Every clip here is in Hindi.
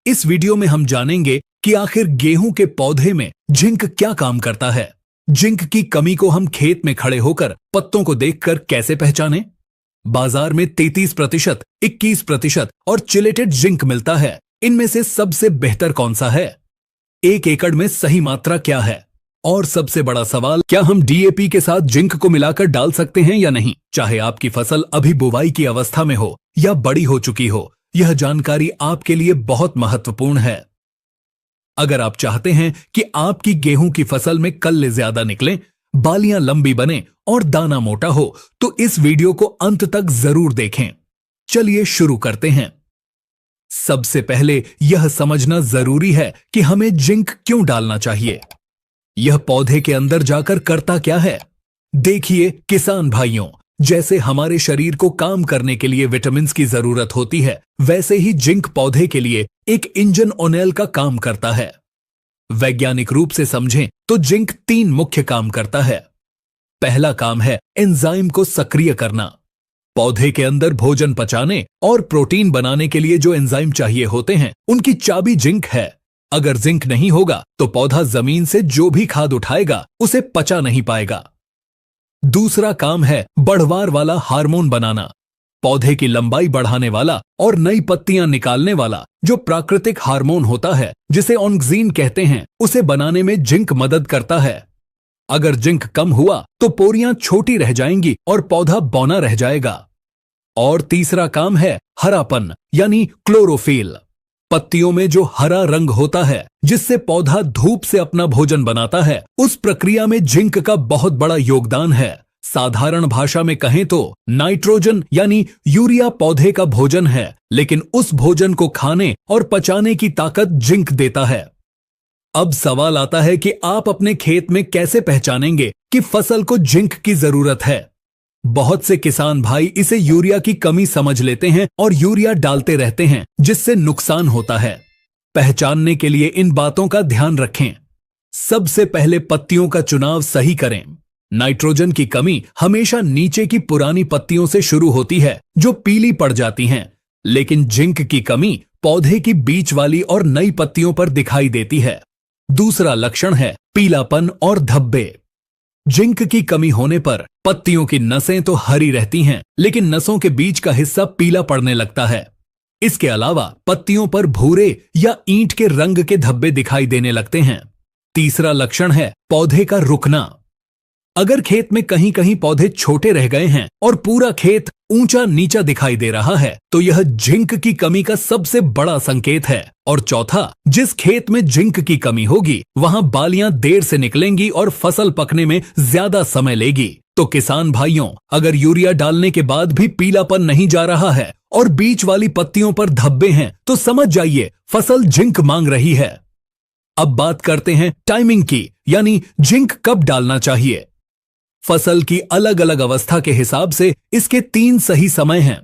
इस वीडियो में हम जानेंगे कि आखिर गेहूं के पौधे में जिंक क्या काम करता है। जिंक की कमी को हम खेत में खड़े होकर पत्तों को देखकर कैसे पहचानें। बाजार में 33%, 21% और चिलेटेड जिंक मिलता है। इनमें से सबसे बेहतर कौन सा है? 1 एकड़ में सही मात्रा क्या है? और सबसे बड़ा सवाल, क्या हम डीएपी के साथ जिंक को मिलाकर डाल सकते हैं या नहीं, चाहे आपकी फसल अभी बुवाई की अवस्था में हो या बड़ी हो चुकी हो। यह जानकारी आपके लिए बहुत महत्वपूर्ण है। अगर आप चाहते हैं कि आपकी गेहूं की फसल में कल्ले ज्यादा निकलें, बालियां लंबी बने और दाना मोटा हो, तो इस वीडियो को अंत तक जरूर देखें। चलिए शुरू करते हैं। सबसे पहले यह समझना जरूरी है कि हमें जिंक क्यों डालना चाहिए। यह पौधे के अंदर जाकर करता क्या है? देखिए किसान भाइयों, जैसे हमारे शरीर को काम करने के लिए विटामिन की जरूरत होती है, वैसे ही जिंक पौधे के लिए एक इंजन ऑयल का काम करता है। वैज्ञानिक रूप से समझें तो जिंक 3 मुख्य काम करता है। पहला काम है एंजाइम को सक्रिय करना। पौधे के अंदर भोजन पचाने और प्रोटीन बनाने के लिए जो एंजाइम चाहिए होते हैं, उनकी चाबी जिंक है। अगर जिंक नहीं होगा तो पौधा जमीन से जो भी खाद उठाएगा उसे पचा नहीं पाएगा। दूसरा काम है बढ़वार वाला हार्मोन बनाना। पौधे की लंबाई बढ़ाने वाला और नई पत्तियां निकालने वाला जो प्राकृतिक हार्मोन होता है, जिसे ऑक्सीन कहते हैं, उसे बनाने में जिंक मदद करता है। अगर जिंक कम हुआ तो पोरियां छोटी रह जाएंगी और पौधा बौना रह जाएगा। और तीसरा काम है हरापन यानी क्लोरोफिल। पत्तियों में जो हरा रंग होता है, जिससे पौधा धूप से अपना भोजन बनाता है, उस प्रक्रिया में जिंक का बहुत बड़ा योगदान है। साधारण भाषा में कहें तो नाइट्रोजन यानी यूरिया पौधे का भोजन है, लेकिन उस भोजन को खाने और पचाने की ताकत जिंक देता है। अब सवाल आता है कि आप अपने खेत में कैसे पहचानेंगे कि फसल को जिंक की जरूरत है। बहुत से किसान भाई इसे यूरिया की कमी समझ लेते हैं और यूरिया डालते रहते हैं, जिससे नुकसान होता है। पहचानने के लिए इन बातों का ध्यान रखें। सबसे पहले पत्तियों का चुनाव सही करें। नाइट्रोजन की कमी हमेशा नीचे की पुरानी पत्तियों से शुरू होती है, जो पीली पड़ जाती हैं, लेकिन जिंक की कमी पौधे की बीच वाली और नई पत्तियों पर दिखाई देती है। दूसरा लक्षण है पीलापन और धब्बे। जिंक की कमी होने पर पत्तियों की नसें तो हरी रहती हैं, लेकिन नसों के बीच का हिस्सा पीला पड़ने लगता है। इसके अलावा पत्तियों पर भूरे या ईंट के रंग के धब्बे दिखाई देने लगते हैं। तीसरा लक्षण है पौधे का रुकना। अगर खेत में कहीं कहीं पौधे छोटे रह गए हैं और पूरा खेत ऊंचा नीचा दिखाई दे रहा है, तो यह जिंक की कमी का सबसे बड़ा संकेत है। और चौथा, जिस खेत में जिंक की कमी होगी, वहां बालियां देर से निकलेंगी और फसल पकने में ज्यादा समय लेगी। तो किसान भाइयों, अगर यूरिया डालने के बाद भी पीलापन नहीं जा रहा है और बीच वाली पत्तियों पर धब्बे हैं, तो समझ जाइए फसल जिंक मांग रही है। अब बात करते हैं टाइमिंग की, यानी जिंक कब डालना चाहिए। फसल की अलग अलग अवस्था के हिसाब से इसके 3 सही समय हैं।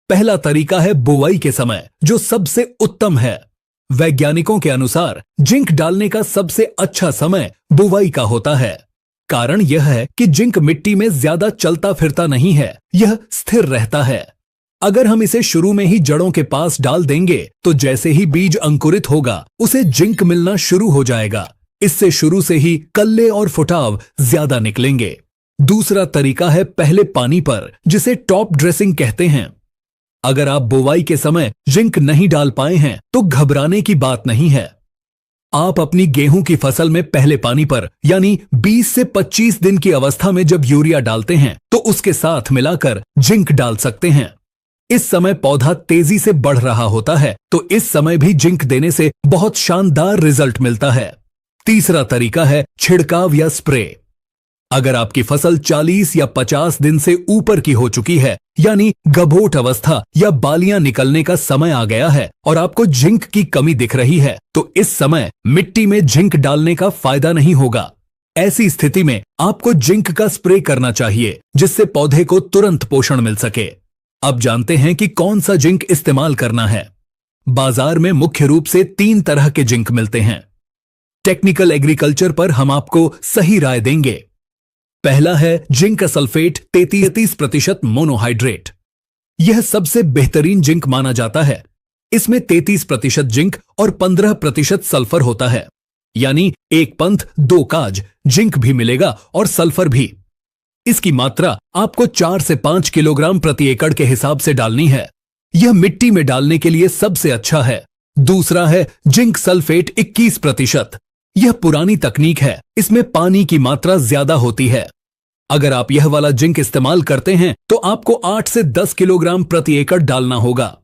पहला तरीका है बुवाई के समय, जो सबसे उत्तम है। वैज्ञानिकों के अनुसार जिंक डालने का सबसे अच्छा समय बुवाई का होता है। कारण यह है कि जिंक मिट्टी में ज्यादा चलता फिरता नहीं है, यह स्थिर रहता है। अगर हम इसे शुरू में ही जड़ों के पास डाल देंगे, तो जैसे ही बीज अंकुरित होगा, उसे जिंक मिलना शुरू हो जाएगा। इससे शुरू से ही कल्ले और फुटाव ज्यादा निकलेंगे। दूसरा तरीका है पहले पानी पर, जिसे टॉप ड्रेसिंग कहते हैं। अगर आप बुवाई के समय जिंक नहीं डाल पाए हैं, तो घबराने की बात नहीं है। आप अपनी गेहूं की फसल में पहले पानी पर, यानी 20 से 25 दिन की अवस्था में जब यूरिया डालते हैं, तो उसके साथ मिलाकर जिंक डाल सकते हैं। इस समय पौधा तेजी से बढ़ रहा होता है, तो इस समय भी जिंक देने से बहुत शानदार रिजल्ट मिलता है। तीसरा तरीका है छिड़काव या स्प्रे। अगर आपकी फसल 40 या 50 दिन से ऊपर की हो चुकी है, यानी गभोट अवस्था या बालियां निकलने का समय आ गया है और आपको जिंक की कमी दिख रही है, तो इस समय मिट्टी में जिंक डालने का फायदा नहीं होगा। ऐसी स्थिति में आपको जिंक का स्प्रे करना चाहिए, जिससे पौधे को तुरंत पोषण मिल सके। अब जानते हैं कि कौन सा जिंक इस्तेमाल करना है। बाजार में मुख्य रूप से 3 तरह के जिंक मिलते हैं। टेक्निकल एग्रीकल्चर पर हम आपको सही राय देंगे। पहला है जिंक सल्फेट 33% मोनोहाइड्रेट। यह सबसे बेहतरीन जिंक माना जाता है। इसमें 33% जिंक और 15% सल्फर होता है। यानी एक पंथ दो काज, जिंक भी मिलेगा और सल्फर भी। इसकी मात्रा आपको 4 से 5 किलोग्राम प्रति एकड़ के हिसाब से डालनी है। यह मिट्टी में डालने के लिए सबसे अच्छा है। दूसरा है जिंक सल्फेट 21%। यह पुरानी तकनीक है, इसमें पानी की मात्रा ज्यादा होती है। अगर आप यह वाला जिंक इस्तेमाल करते हैं तो आपको 8 से 10 किलोग्राम प्रति एकड़ डालना होगा।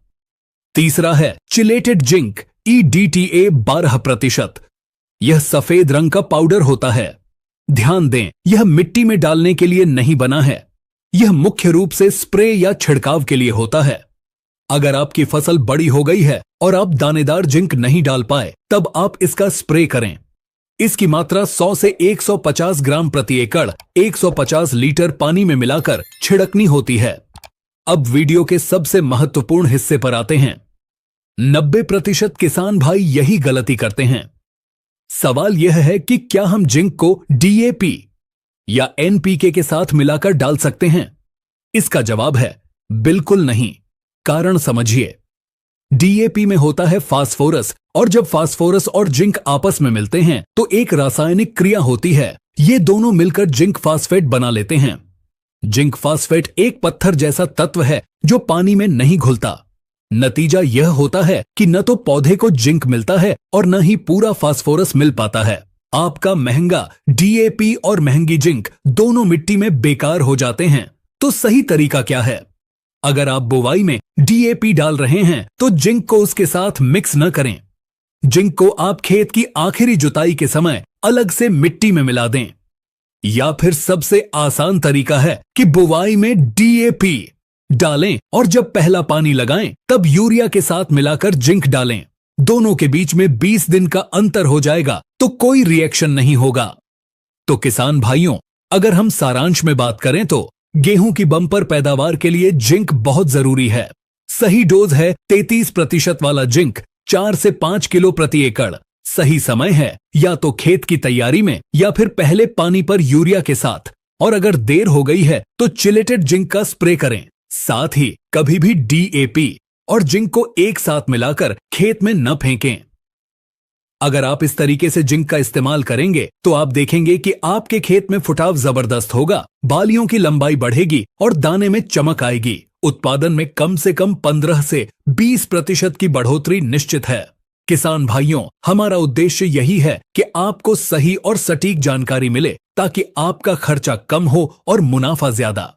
तीसरा है चिलेटेड जिंक EDTA 12%। यह सफेद रंग का पाउडर होता है। ध्यान दें, यह मिट्टी में डालने के लिए नहीं बना है। यह मुख्य रूप से स्प्रे या छिड़काव के लिए होता है। अगर आपकी फसल बड़ी हो गई है और आप दानेदार जिंक नहीं डाल पाए, तब आप इसका स्प्रे करें। इसकी मात्रा 100 से 150 ग्राम प्रति एकड़ 150 लीटर पानी में मिलाकर छिड़कनी होती है। अब वीडियो के सबसे महत्वपूर्ण हिस्से पर आते हैं। 90% किसान भाई यही गलती करते हैं। सवाल यह है कि क्या हम जिंक को DAP या NPK के साथ मिलाकर डाल सकते हैं? इसका जवाब है बिल्कुल नहीं। कारण समझिए। DAP में होता है फास्फोरस, और जब फास्फोरस और जिंक आपस में मिलते हैं तो एक रासायनिक क्रिया होती है। ये दोनों मिलकर जिंक फास्फेट बना लेते हैं। जिंक फास्फेट एक पत्थर जैसा तत्व है जो पानी में नहीं घुलता। नतीजा यह होता है कि न तो पौधे को जिंक मिलता है और न ही पूरा फास्फोरस मिल पाता है। आपका महंगा DAP और महंगी जिंक दोनों मिट्टी में बेकार हो जाते हैं। तो सही तरीका क्या है? अगर आप बुवाई में DAP डाल रहे हैं तो जिंक को उसके साथ मिक्स न करें। जिंक को आप खेत की आखिरी जुताई के समय अलग से मिट्टी में मिला दें। या फिर सबसे आसान तरीका है कि बुवाई में DAP डालें और जब पहला पानी लगाएं तब यूरिया के साथ मिलाकर जिंक डालें। दोनों के बीच में 20 दिन का अंतर हो जाएगा तो कोई रिएक्शन नहीं होगा। तो किसान भाइयों, अगर हम सारांश में बात करें तो गेहूं की बम्पर पैदावार के लिए जिंक बहुत जरूरी है। सही डोज है 33% वाला जिंक 4 से 5 किलो प्रति एकड़। सही समय है या तो खेत की तैयारी में या फिर पहले पानी पर यूरिया के साथ, और अगर देर हो गई है तो चिलेटेड जिंक का स्प्रे करें। साथ ही कभी भी DAP और जिंक को एक साथ मिलाकर खेत में न फेंकें। अगर आप इस तरीके से जिंक का इस्तेमाल करेंगे तो आप देखेंगे कि आपके खेत में फुटाव जबरदस्त होगा, बालियों की लंबाई बढ़ेगी और दाने में चमक आएगी। उत्पादन में कम से कम 15 से 20% की बढ़ोतरी निश्चित है। किसान भाइयों, हमारा उद्देश्य यही है कि आपको सही और सटीक जानकारी मिले ताकि आपका खर्चा कम हो और मुनाफा ज्यादा।